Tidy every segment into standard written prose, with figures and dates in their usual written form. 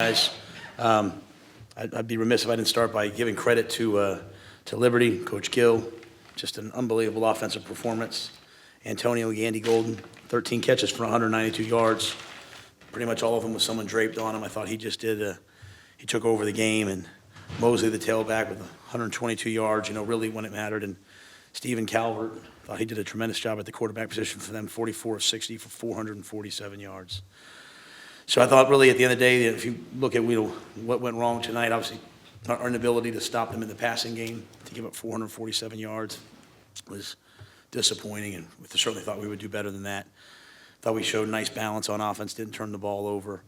Guys, I'd be remiss if I didn't start by giving credit to Liberty, Coach Gill, just an unbelievable offensive performance. Antonio Gandy Golden, 13 catches for 192 yards. Pretty much all of them with someone draped on him. I thought he just did, he took over the game. And Mosley, the tailback, with 122 yards, really when it mattered. And Stephen Calvert, thought he did a tremendous job at the quarterback position for them, 44 of 60 for 447 yards. So I thought really at the end of the day, if you look at what went wrong tonight, obviously our inability to stop them in the passing game, to give up 447 yards was disappointing, and we certainly thought we would do better than that. Thought we showed nice balance on offense, didn't turn the ball over,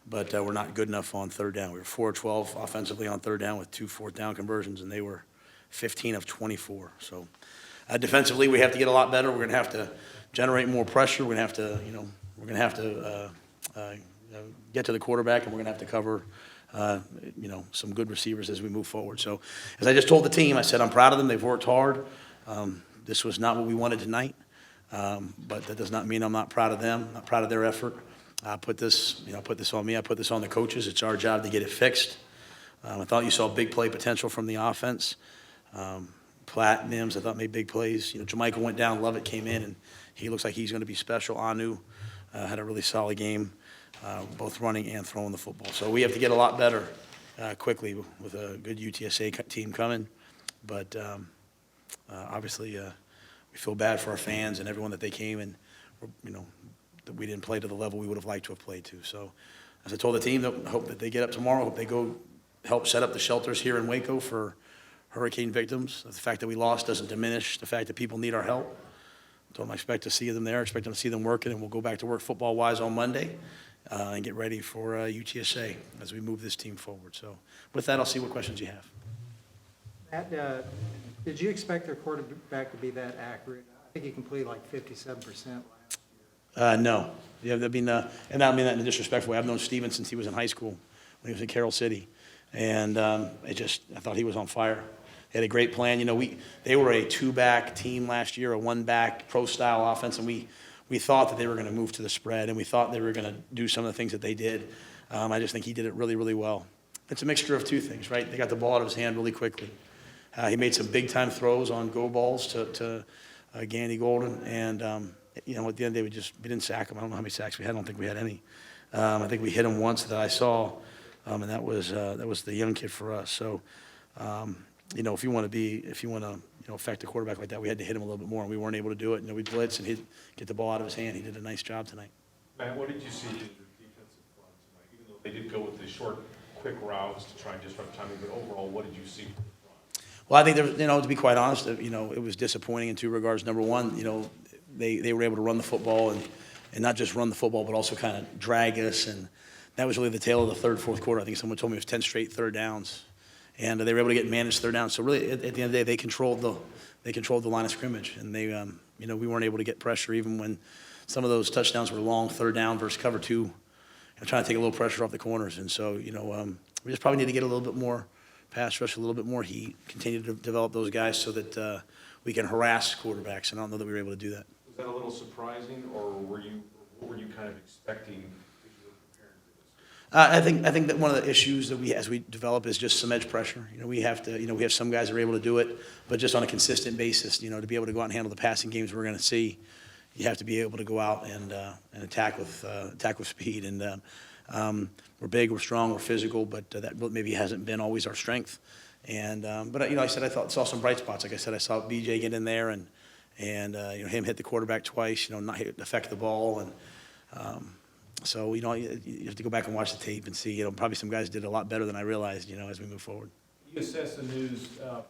but we're not good enough on third down. We were 4 of 12 offensively on third down with 2 fourth down conversions, and they were 15 of 24. So defensively, we have to get a lot better. We're going to have to generate more pressure. We're going to have to get to the quarterback, and we're going to have to cover, some good receivers as we move forward. So, as I just told the team, I said I'm proud of them. They've worked hard. This was not what we wanted tonight, but that does not mean I'm not proud of them. I'm not proud of their effort. I put this on me. I put this on the coaches. It's our job to get it fixed. I thought you saw big play potential from the offense. Platt, Mims, I thought made big plays. Jermichael went down. Lovett came in, and he looks like he's going to be special. Anu had a really solid game. Both running and throwing the football. So we have to get a lot better quickly with a good UTSA team coming. But obviously we feel bad for our fans and everyone that they came and, that we didn't play to the level we would have liked to have played to. So as I told the team, I hope that they get up tomorrow. Hope they go help set up the shelters here in Waco for hurricane victims. The fact that we lost doesn't diminish the fact that people need our help. So I expect to see them there, expect to see them working, and we'll go back to work football-wise on Monday. And get ready for UTSA as we move this team forward. So with that, I'll see what questions you have. Matt, did you expect their quarterback to be that accurate? I think he completed like 57% last year. No. Yeah, and I mean that in a disrespectful way. I've known Steven since he was in high school when he was in Carroll City. And I thought he was on fire. They had a great plan. They were a 2-back team last year, a 1-back pro-style offense, and we thought that they were going to move to the spread, and we thought they were going to do some of the things that they did. I just think he did it really, really well. It's a mixture of two things, right? They got the ball out of his hand really quickly. He made some big-time throws on go balls to Gandy Golden, and, at the end of the day, we didn't sack him. I don't know how many sacks we had. I don't think we had any. I think we hit him once that I saw, and that was the young kid for us. So, if you want to affect a quarterback like that, we had to hit him a little bit more, and we weren't able to do it. We blitzed and he'd get the ball out of his hand. He did a nice job tonight. Matt, what did you see in your defensive front tonight? Even though they did go with the short, quick routes to try and disrupt timing, but overall, what did you see from the front? Well, I think to be quite honest, it was disappointing in two regards. Number one, they were able to run the football and not just run the football, but also kind of drag us, and that was really the tail of the third, fourth quarter. I think someone told me it was 10 straight third downs. And they were able to get managed third down. So really, at the end of the day, they controlled the line of scrimmage, and they, we weren't able to get pressure even when some of those touchdowns were long, third down versus cover two, trying to take a little pressure off the corners. And so, we just probably need to get a little bit more pass rush, a little bit more heat, continue to develop those guys so that we can harass quarterbacks. And I don't know that we were able to do that. Was that a little surprising, or what were you kind of expecting? I think that one of the issues that as we develop is just some edge pressure. We have to, we have some guys that are able to do it, but just on a consistent basis, to be able to go out and handle the passing games we're going to see, you have to be able to go out and attack with speed. And we're big, we're strong, we're physical, but that maybe hasn't been always our strength. And but I saw some bright spots. Like I said, I saw BJ get in there and him hit the quarterback twice. Not affect the ball and. So, you have to go back and watch the tape and see, probably some guys did a lot better than I realized, as we move forward. You assess the news performance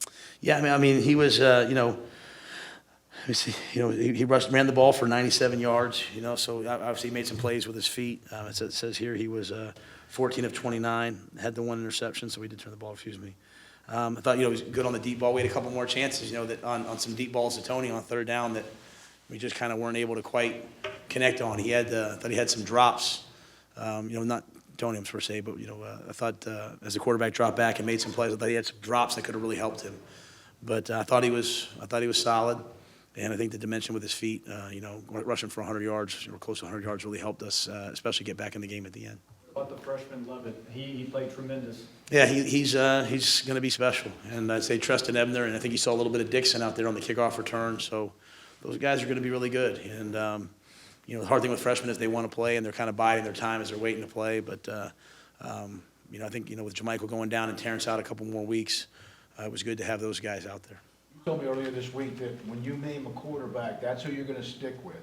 tonight? Yeah, I mean, he was, let me see, he ran the ball for 97 yards, so obviously he made some plays with his feet. It says here he was 14 of 29, had the one interception, so we did turn the ball, excuse me. I thought, he was good on the deep ball. We had a couple more chances, that on some deep balls to Tony on third down that we just kind of weren't able to quite connect on. He had, thought he had some drops, not Tony per se, but I thought as the quarterback dropped back and made some plays, I thought he had some drops that could have really helped him. But I thought he was solid, and I think the dimension with his feet, rushing for 100 yards, close to 100 yards, really helped us, especially get back in the game at the end. About the freshman Lovett, he played tremendous. Yeah, he's going to be special. And I'd say trust in Ebner, and I think you saw a little bit of Dixon out there on the kickoff return. So those guys are going to be really good. And, the hard thing with freshmen is they want to play, and they're kind of biding their time as they're waiting to play. But, I think, with Jermichael going down and Terrence out a couple more weeks, it was good to have those guys out there. You told me earlier this week that when you name a quarterback, that's who you're going to stick with.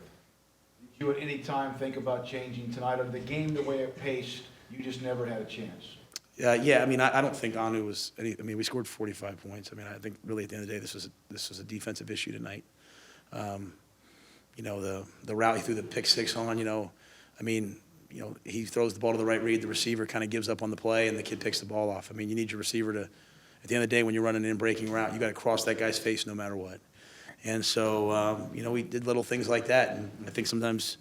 Did you at any time think about changing tonight, or the game the way it paced, you just never had a chance? Yeah, I don't think Anu was any. We scored 45 points. I think really at the end of the day, this was a defensive issue tonight. The route he threw the pick six on. He throws the ball to the right read. The receiver kind of gives up on the play, and the kid picks the ball off. You need your receiver to. At the end of the day, when you're running an in-breaking route, you got to cross that guy's face no matter what. And so, we did little things like that. And I think sometimes,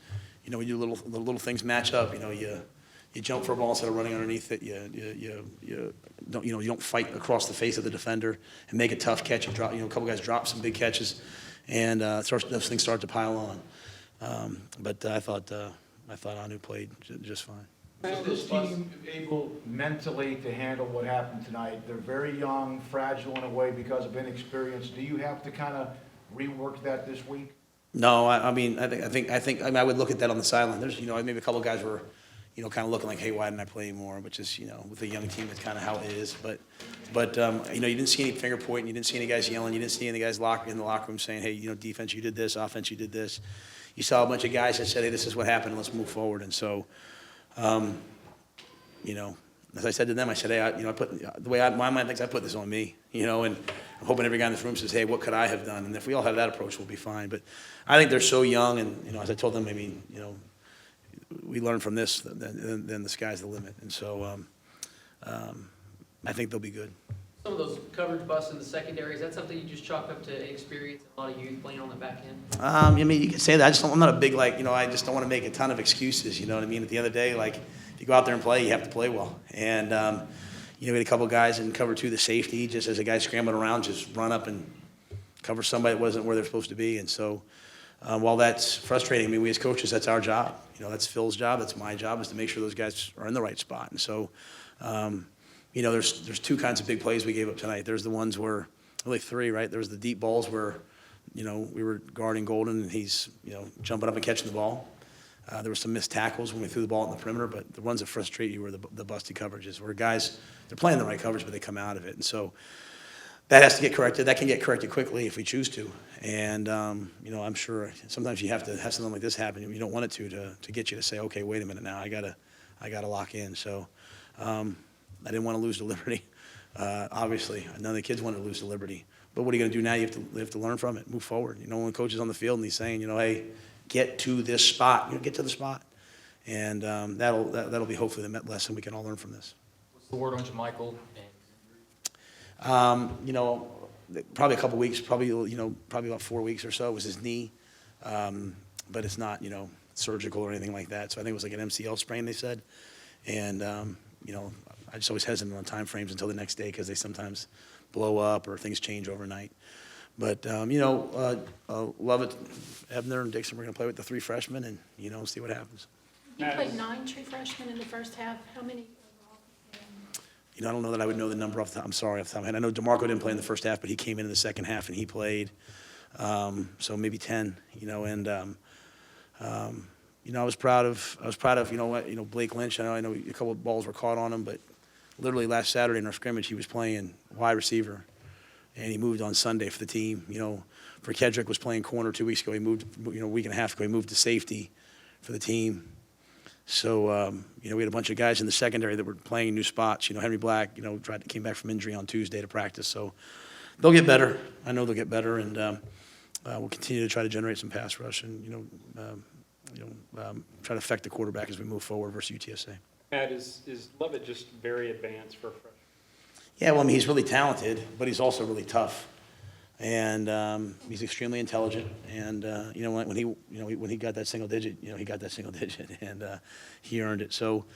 we do little things match up. You jump for a ball instead of running underneath it. You don't fight across the face of the defender and make a tough catch. You drop, a couple guys drop some big catches, and those things start to pile on. But I thought Anu played just fine. Is this team able mentally to handle what happened tonight? They're very young, fragile in a way because of inexperience. Do you have to kind of rework that this week? No, I would look at that on the sideline. There's, maybe a couple of guys were, kind of looking like, hey, why didn't I play more? Which is, with a young team, that's kind of how it is. But you didn't see any finger pointing, you didn't see any guys yelling, you didn't see any guys in the locker room saying, hey, defense, you did this, offense, you did this. You saw a bunch of guys that said, hey, this is what happened, let's move forward. And so, as I said to them, I said, hey, I put the way my mind thinks, I put this on me, and I'm hoping every guy in this room says, hey, what could I have done? And if we all have that approach, we'll be fine. But I think they're so young, and as I told them, we learn from this, then the sky's the limit. And so I think they'll be good. Some of those coverage busts in the secondary, is that something you just chalk up to inexperience and a lot of youth playing on the back end? You can say that. I'm not a big, I just don't want to make a ton of excuses, you know what I mean? At the end of the day, if you go out there and play, you have to play well. And, we had a couple guys in cover two, the safety, just as a guy scrambling around, just run up and cover somebody that wasn't where they're supposed to be. And so while that's frustrating, we as coaches, that's our job. That's Phil's job, that's my job, is to make sure those guys are in the right spot. And so, there's two kinds of big plays we gave up tonight. There's the ones where, really three, right? There's the deep balls where, we were guarding Golden, and he's, jumping up and catching the ball. There were some missed tackles when we threw the ball in the perimeter, but the ones that frustrate you were the busted coverages, where guys, they're playing the right coverage, but they come out of it. And so that has to get corrected. That can get corrected quickly if we choose to. And, I'm sure sometimes you have to have something like this happen. You don't want it to get you to say, okay, wait a minute now, I gotta lock in. So I didn't want to lose to Liberty. Obviously, none of the kids wanted to lose to Liberty. But what are you going to do now? You have to learn from it, move forward. When the coach is on the field and he's saying, hey, get to this spot, get to the spot. And that'll be hopefully the lesson we can all learn from this. What's the word on Jermichael? Probably a couple weeks, probably about 4 weeks or so. It was his knee, but it's not, surgical or anything like that. So I think it was like an MCL sprain, they said. And, I just always hesitant on time frames until the next day because they sometimes blow up or things change overnight. But, Lovett, Ebner, and Dixon, we're going to play with the three freshmen and, see what happens. You played 9 true freshmen in the first half. How many overall? I don't know that I would know the number off the top. I'm sorry off the top of my head. I know DeMarco didn't play in the first half, but he came in the second half and he played. So maybe 10, and I was proud of Blake Lynch. I know a couple of balls were caught on him, but literally last Saturday in our scrimmage, he was playing wide receiver, and he moved on Sunday for the team. For Kedrick was playing corner 2 weeks ago. He moved, a week and a half ago, he moved to safety for the team. So, we had a bunch of guys in the secondary that were playing in new spots. Henry Black, came back from injury on Tuesday to practice. So they'll get better. I know they'll get better, and we'll continue to try to generate some pass rush and, try to affect the quarterback as we move forward versus UTSA. Matt, is Lovett just very advanced for a freshman? Yeah, well, he's really talented, but he's also really tough, and he's extremely intelligent. And when he got that single digit, he got that single digit, and he earned it. So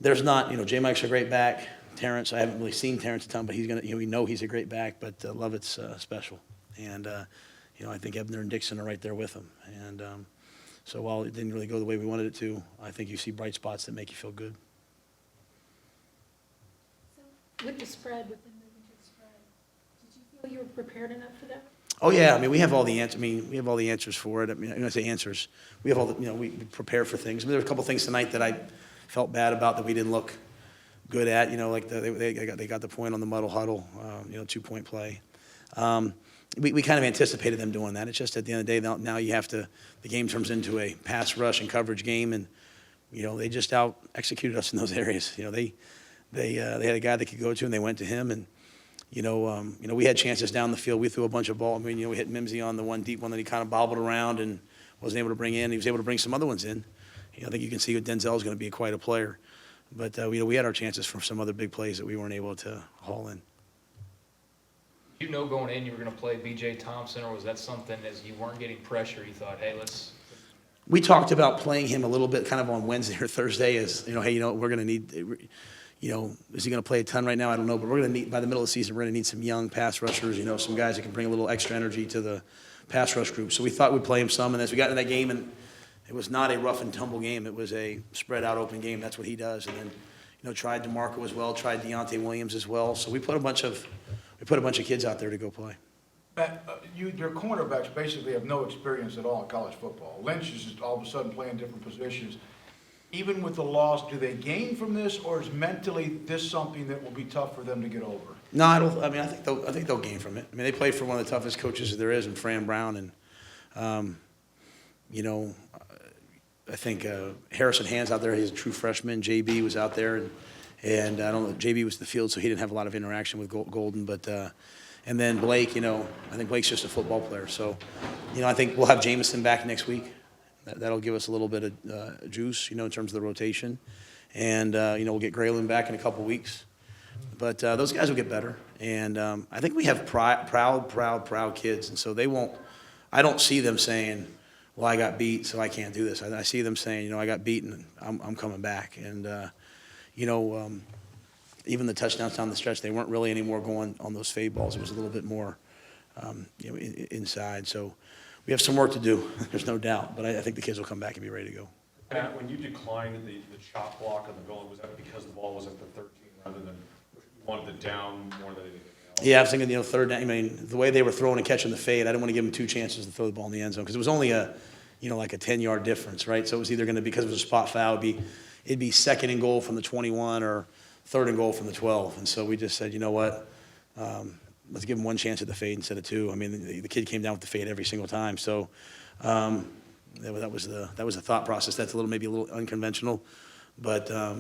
there's not, J. Mike's a great back. Terrence, I haven't really seen Terrence a ton, but he's gonna, we know he's a great back. But Lovett's special, and I think Ebner and Dixon are right there with him. And so while it didn't really go the way we wanted it to, I think you see bright spots that make you feel good. with the spread, with them moving to the spread, did you feel you were prepared enough for that? Oh, yeah, I mean, we have all the answers, we have all the answers for it. I mean, when I say answers, we have all the, we prepare for things. I mean, there were a couple things tonight that I felt bad about that we didn't look good at, like they got the point on the muddle huddle, 2-point play. We kind of anticipated them doing that. It's just at the end of the day, now you have to, the game turns into a pass rush and coverage game, and, they just out-executed us in those areas. They had a guy they could go to, and they went to him, and, we had chances down the field. We threw a bunch of balls. I mean, we hit Mimsy on the one deep one that he kind of bobbled around and wasn't able to bring in. He was able to bring some other ones in. I think you can see Denzel is going to be quite a player. But, we had our chances from some other big plays that we weren't able to haul in. You know going in you were going to play B.J. Thompson, or was that something as you weren't getting pressure, you thought, hey, let's... We talked about playing him a little bit kind of on Wednesday or Thursday as, hey, we're going to need, is he going to play a ton right now? I don't know, but we're going to need, by the middle of the season, we're going to need some young pass rushers, some guys that can bring a little extra energy to the pass rush group. So we thought we'd play him some, and as we got into that game, and it was not a rough and tumble game. It was a spread out open game. That's what he does. And then, tried DeMarco as well, tried Deontay Williams as well. So we put a bunch of kids out there to go play. Matt, your cornerbacks basically have no experience at all in college football. Lynch is just all of a sudden playing different positions. Even with the loss, do they gain from this, or is mentally this something that will be tough for them to get over? No, I don't. I mean, I think they'll gain from it. I mean, they play for one of the toughest coaches there is, in Fran Brown, and I think Harrison Hand's out there. He's a true freshman. JB was out there, and I don't know. JB was in the field, so he didn't have a lot of interaction with Golden, but. And then Blake, I think Blake's just a football player. So, I think we'll have Jameson back next week. That'll give us a little bit of juice, in terms of the rotation. And, we'll get Graylin back in a couple weeks. But those guys will get better. And I think we have proud kids. And so I don't see them saying, well, I got beat, so I can't do this. I see them saying, I got beaten, I'm coming back. And, even the touchdowns down the stretch, they weren't really anymore going on those fade balls. It was a little bit more, inside. So we have some work to do. There's no doubt. But I think the kids will come back and be ready to go. Pat, when you declined the chop block on the goal, was that because the ball was at the 13 rather than you wanted it down more than anything else? Yeah, I was thinking, third down. I mean, the way they were throwing and catching the fade, I didn't want to give them two chances to throw the ball in the end zone because it was only like a 10-yard difference, right? So it was either going to, because it was a spot foul, it'd be second and goal from the 21 or third and goal from the 12. And so we just said, you know what, let's give him one chance at the fade instead of two. I mean, the kid came down with the fade every single time. So that was the thought process. That's maybe a little unconventional. But, I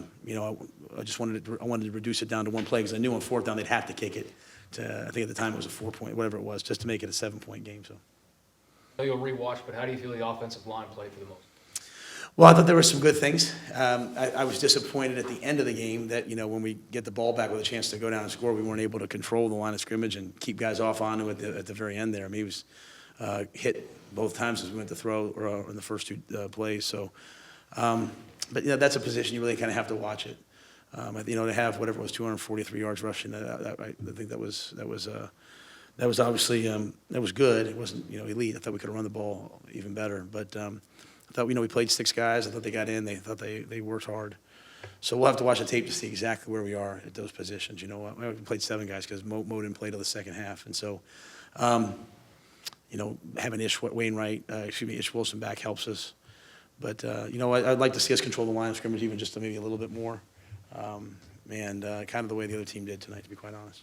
just wanted to reduce it down to one play because I knew on fourth down they'd have to kick it. I think at the time it was a 4-point, whatever it was, just to make it a 7-point game. So. I know you'll rewatch, but how do you feel the offensive line played for the most? Well, I thought there were some good things. I was disappointed at the end of the game that, when we get the ball back with a chance to go down and score, we weren't able to control the line of scrimmage and keep guys off onto it at the very end there. I mean, he was hit both times as we went to throw or in the first two plays. So, but that's a position you really kind of have to watch it. To have whatever it was, 243 yards rushing, I think that was obviously that was good. It wasn't elite. I thought we could have run the ball even better, but. I thought, we played 6 guys. I thought they got in. They thought they worked hard. So we'll have to watch the tape to see exactly where we are at those positions. We played 7 guys because Mo didn't play till the second half. And so, having Ish Wilson back helps us. But, I'd like to see us control the line of scrimmage even just maybe a little bit more. And kind of the way the other team did tonight, to be quite honest.